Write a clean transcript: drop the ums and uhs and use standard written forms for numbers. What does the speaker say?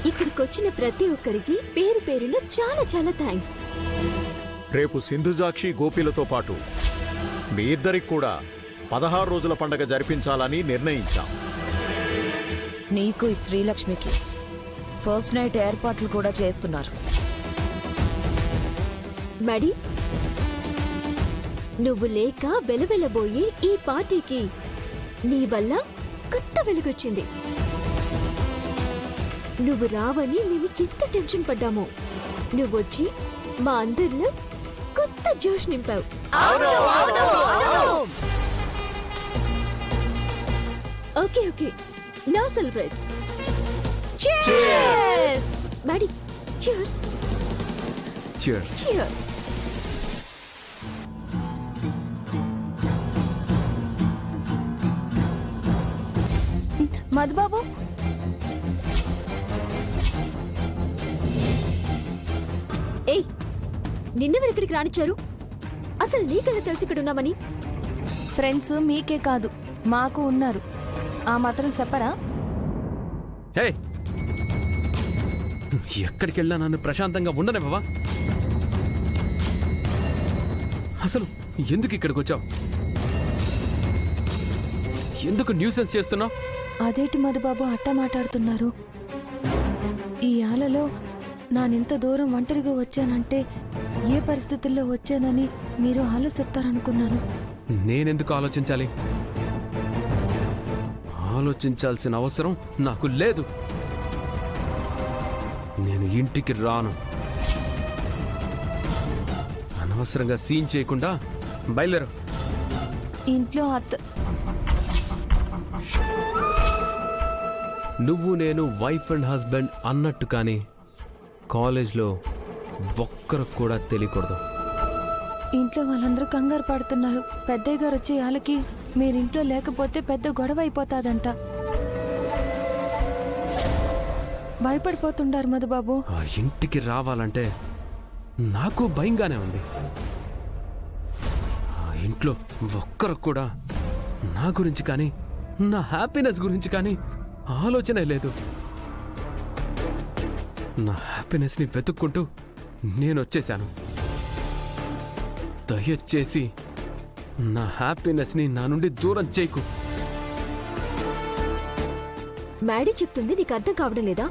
ఇక్కడికొచ్చిన ప్రతి ఒక్కరికి పేరు పేరున చాలా చాలా థ్యాంక్స్. రేపు సింధుజాక్షి గోపిలతో పాటు మీ ఇద్దరికి కూడా 16 రోజుల పండగ జరిపించాలని నిర్ణయించాం. నీకు ఈ శ్రీలక్ష్మికి ఫస్ట్ నైట్ ఏర్పాట్లు కూడా చేస్తున్నారు. మడి, నువ్వు లేక వెలవెలబోయే ఈ పార్టీకి నీ వల్ల కొత్త వెలుగొచ్చింది. నువ్వు రావని మేము ఎంత టెన్షన్ పడ్డామో, నువ్వొచ్చి మా అందరిలో కొత్త జోష్ నింపావు. Okay okay, now celebrate. మడి, cheers. Cheers. Cheers. మధుబాబు, ఏయ్, నిన్నెవరు ఇక్కడికి రానిచ్చారు? అసలు నీకెలా తెలిసి ఇక్కడ ఉన్నామని? ఫ్రెండ్స్ మీకే కాదు మాకు ఉన్నారు, ఆ మాత్రం చెప్పరా? హే, ఎక్కడికి వెళ్ళా నన్ను ప్రశాంతంగా ఉండనివ్వవా? అసలు ఎందుకు ఇక్కడికి వచ్చావు? ఎందుకు న్యూసెన్స్ చేస్తున్నావు? అదేంటి మధుబాబు అట్టా మాట్లాడుతున్నారు? ఈ ఆలలో నానింత దూరం ఒంటరిగా వచ్చానంటే ఏ పరిస్థితుల్లో వచ్చానని మీరు ఆలోచిస్తారనుకున్నాను. నేనెందుకు ఆలోచించాలి? ఆలోచించాల్సిన అవసరం నాకు లేదు. నేను ఇంటికి రాను. అనవసరంగా సీన్ చేయకుండా బయలుదేరు. ఇంట్లో నువ్వు నేను వైఫ్ అండ్ హస్బెండ్ అన్నట్టు కానీ కాలేజ్లో ఒక్కరికి కూడా తెలియకూడదు. ఇంట్లో వాళ్ళందరూ కంగారు పడుతున్నారు. పెద్దయ్య గారు వచ్చే వాళ్ళకి మీరింట్లో లేకపోతే పెద్ద గొడవ అయిపోతాదంట. భయపడిపోతుండారు మధుబాబు. ఆ ఇంటికి రావాలంటే నాకు భయంగానే ఉంది. ఆ ఇంట్లో ఒక్కరికి కూడా నా గురించి కానీ నా హ్యాపీనెస్ గురించి కానీ ఆలోచనే లేదు. నా హ్యాపీనెస్ని వెతుక్కుంటూ నేను వచ్చేశాను. దయచేసి నా హ్యాపీనెస్ని నా నుండి దూరం చేయకు. మ్యాడీ చెప్తుంది నీకు అర్థం కావడం లేదా?